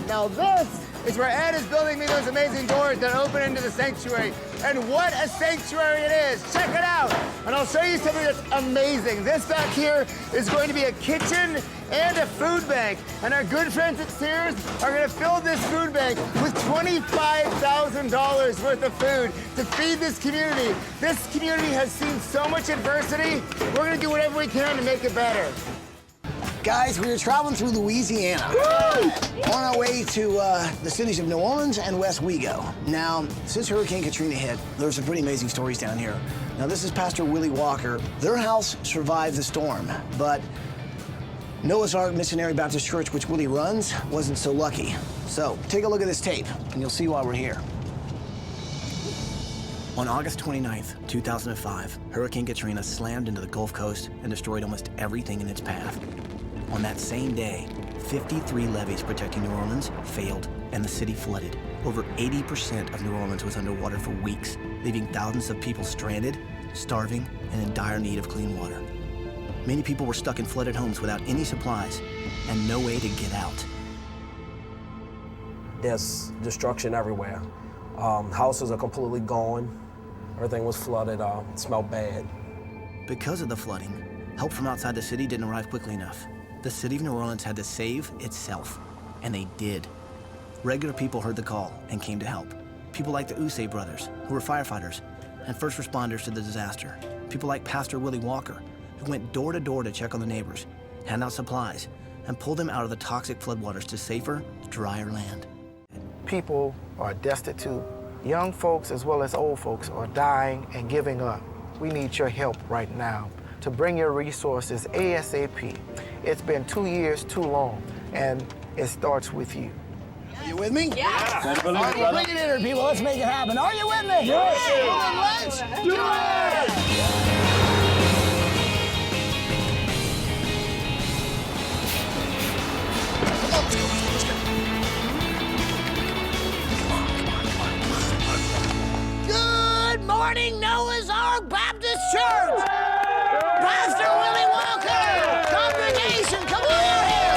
Now this is where Ed is building me those amazing doors that open into the sanctuary. And what a sanctuary it is. Check it out. And I'll show you something that's amazing. This back here is going to be a kitchen and a food bank. And our good friends at Sears are going to fill this food bank with $25,000 worth of food to feed this community. This community has seen so much adversity. We're going to do whatever we can to make it better. Guys, we are traveling through Louisiana. Woo! On our way to the cities of New Orleans and West Wego. Now, since Hurricane Katrina hit, there's some pretty amazing stories down here. Now, this is Pastor Willie Walker. Their house survived the storm, but Noah's Ark Missionary Baptist Church, which Willie runs, wasn't so lucky. So, take a look at this tape, and you'll see why we're here. On August 29th, 2005, Hurricane Katrina slammed into the Gulf Coast and destroyed almost everything in its path. On that same day, 53 levees protecting New Orleans failed, and the city flooded. Over 80% of New Orleans was underwater for weeks, leaving thousands of people stranded, starving, and in dire need of clean water. Many people were stuck in flooded homes without any supplies and no way to get out. There's destruction everywhere. Houses are completely gone. Everything was flooded, it smelled bad. Because of the flooding, help from outside the city didn't arrive quickly enough. The city of New Orleans had to save itself, and they did. Regular people heard the call and came to help. People like the Usay brothers, who were firefighters and first responders to the disaster. People like Pastor Willie Walker, who went door to door to check on the neighbors, hand out supplies, and pull them out of the toxic floodwaters to safer, drier land. People are destitute. Young folks as well as old folks are dying and giving up. We need your help right now to bring your resources ASAP. It's been 2 years too long, and it starts with you. Are you with me? Yeah. All right, bring it in here, people. Let's make it happen. Are you with me? Yes. Let's do it! Good morning, Noah's Ark Baptist Church! Pastor Willie Walker! Congregation, come on in here!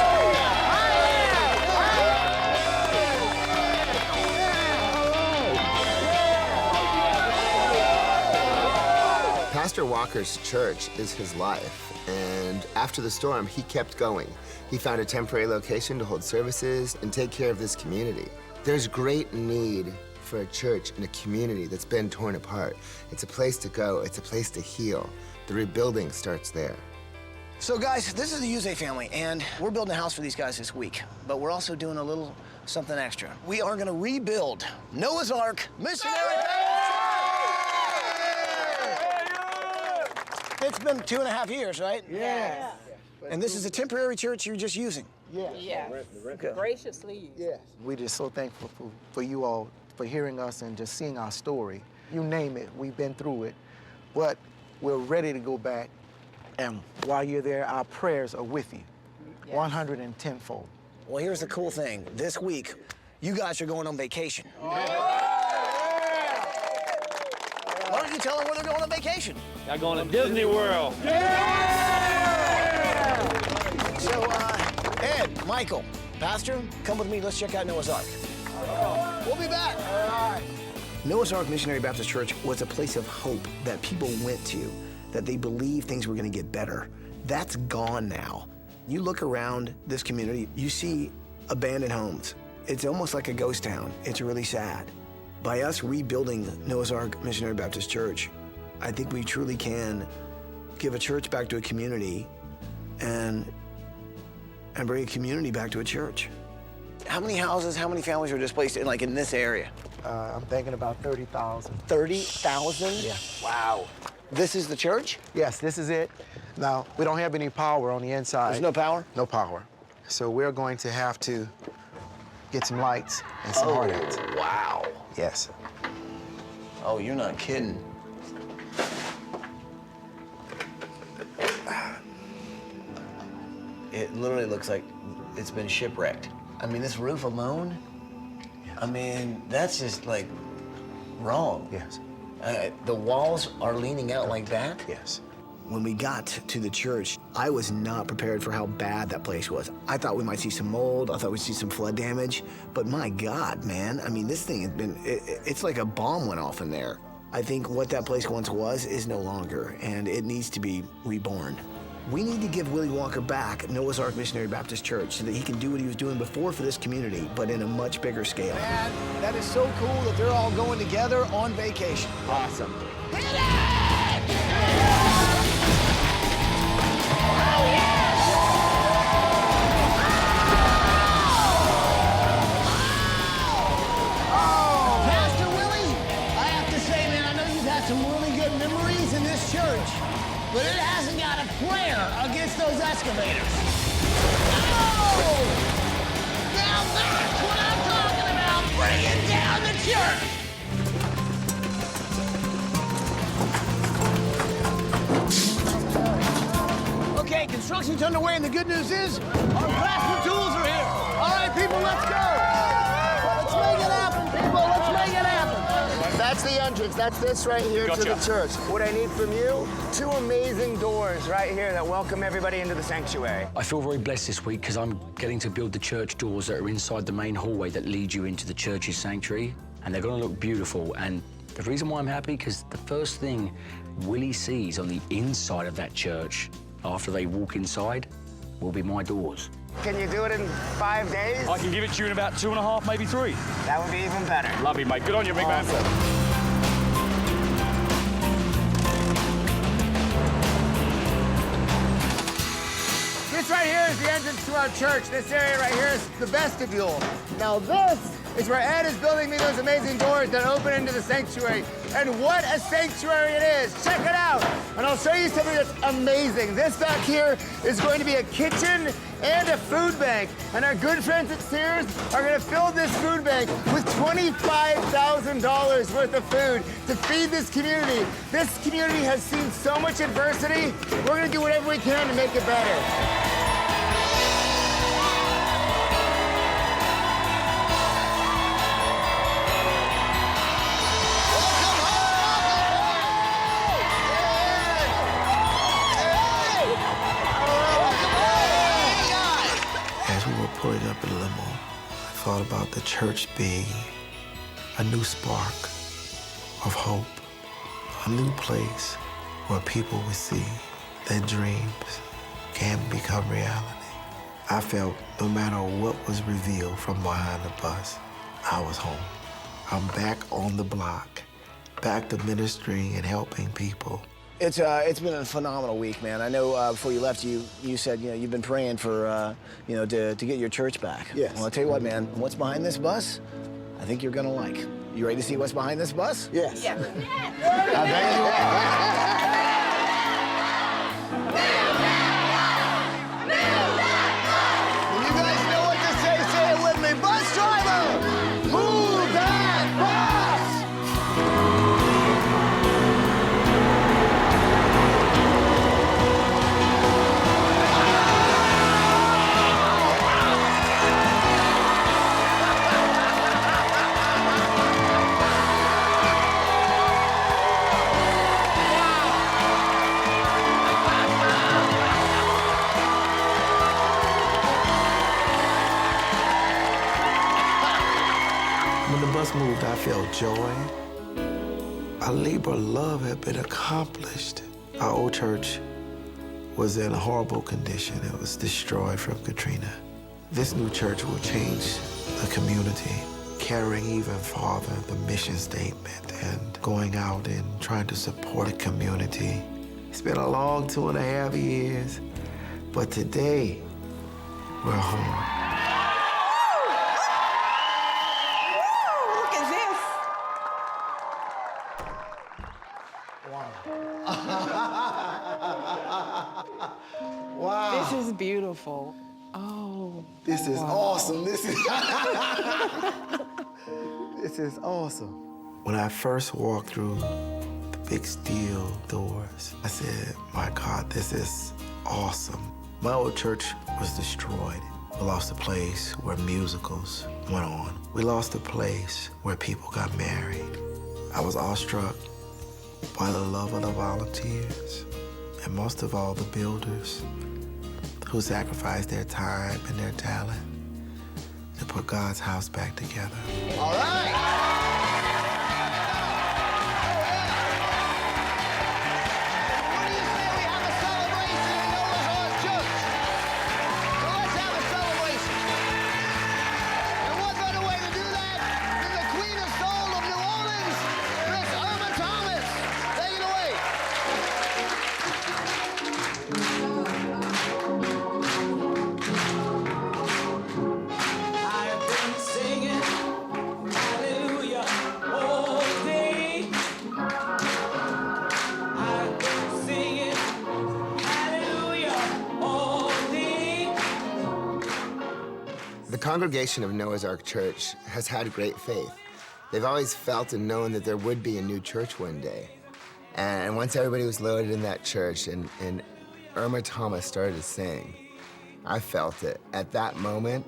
Pastor Walker's church is his life, and after the storm, he kept going. He found a temporary location to hold services and take care of this community. There's great need for a church in a community that's been torn apart. It's a place to go, it's a place to heal. The rebuilding starts there. So guys, this is the Usay family, and we're building a house for these guys this week, but we're also doing a little something extra. We are gonna rebuild Noah's Ark Missionary Baptist Church! It's been 2.5 years, right? Yeah. And this is a temporary church you're just using? Yes. Graciously. Yes. We're just so thankful for you all, for hearing us and just seeing our story. You name it, we've been through it, but we're ready to go back. And while you're there, our prayers are with you, 110-fold. Well, here's the cool thing. This week, you guys are going on vacation. Why don't you tell them where they're going on vacation? Y'all going to Disney World. So, Ed, Michael, Pastor, come with me. Let's check out Noah's Ark. We'll be back. Noah's Ark Missionary Baptist Church was a place of hope that people went to, that they believed things were going to get better. That's gone now. You look around this community, you see abandoned homes. It's almost like a ghost town. It's really sad. By us rebuilding Noah's Ark Missionary Baptist Church, I think we truly can give a church back to a community and bring a community back to a church. How many houses, how many families were displaced in this area? I'm thinking about 30,000. 30,000? Yeah. Wow. This is the church? Yes, this is it. Now, we don't have any power on the inside. There's no power? No power. So we're going to have to get some lights and some hard hats. Wow. Yes. Oh, you're not kidding. It literally looks like it's been shipwrecked. I mean, this roof alone, I mean, that's just like wrong. Yes. The walls are leaning out like that? Yes. When we got to the church, I was not prepared for how bad that place was. I thought we might see some mold. I thought we'd see some flood damage. But my God, man, I mean, this thing has been, it's like a bomb went off in there. I think what that place once was is no longer, and it needs to be reborn. We need to give Willie Walker back Noah's Ark Missionary Baptist Church so that he can do what he was doing before for this community, but in a much bigger scale. Man, that is so cool that they're all going together on vacation. Awesome. Hit it! Pastor Willie, I have to say, man, I know you've had some really good memories in this church, but it hasn't got a prayer against those excavators. Oh! Now that's what I'm talking about, bringing down the church! Okay, construction's underway, and the good news is our plastic tools are here. All right, people, let's go. Let's make it happen, people. Let's make it happen. That's the entrance. That's this right here to the church. What I need from you, 2 amazing doors right here that welcome everybody into the sanctuary. I feel very blessed this week because I'm getting to build the church doors that are inside the main hallway that lead you into the church's sanctuary, and they're going to look beautiful. And the reason why I'm happy, because the first thing Willie sees on the inside of that church after they walk inside will be my doors. Can you do it in 5 days? I can give it to you in about 2.5, maybe 3. That would be even better. Love you, mate. Good on you, big man. This right here is the entrance to our church. This area right here is the vestibule. Now this is where Ed is building me those amazing doors that open into the sanctuary. And what a sanctuary it is. Check it out. And I'll show you something that's amazing. This back here is going to be a kitchen and a food bank. And our good friends at Sears are going to fill this food bank with $25,000 worth of food to feed this community. This community has seen so much adversity. We're going to do whatever we can to make it better. Pulling up in a limo, I thought about the church being a new spark of hope, a new place where people would see that dreams can become reality. I felt no matter what was revealed from behind the bus, I was home. I'm back on the block, back to ministering and helping people. It's been a phenomenal week, man. I know before you left, you said you've been praying for to get your church back. Yes. Well, I'll tell you what, man. What's behind this bus? I think you're gonna like. You ready to see what's behind this bus? Yes. Yeah. I bet you are. You guys know what to say. Say it with me. Bus driver, move that bus. When the bus moved, I felt joy. A labor of love had been accomplished. Our old church was in a horrible condition. It was destroyed from Katrina. This new church will change the community, carrying even farther the mission statement and going out and trying to support a community. It's been a long 2.5 years, but today, we're home. Look at this. Wow. This is beautiful. Oh. This is awesome. This is this is awesome. When I first walked through the big steel doors, I said, my God, this is awesome. My old church was destroyed. We lost a place where musicals went on. We lost a place where people got married. I was awestruck by the love of the volunteers and most of all, the builders who sacrificed their time and their talent to put God's house back together. All right. The congregation of Noah's Ark Church has had great faith. They've always felt and known that there would be a new church one day. And once everybody was loaded in that church and Irma Thomas started to sing, I felt it. At that moment,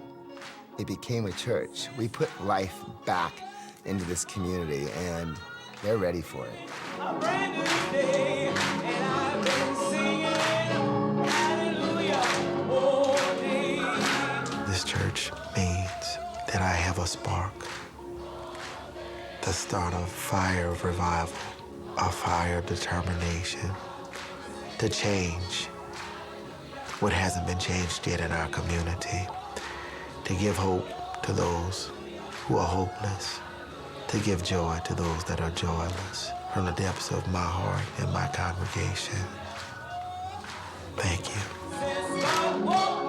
it became a church. We put life back into this community, and they're ready for it. A brand new day, and I've been singing, hallelujah, all day. This church means that I have a spark, the start of fire of revival, a fire of determination to change what hasn't been changed yet in our community, to give hope to those who are hopeless, to give joy to those that are joyless. From the depths of my heart and my congregation, thank you.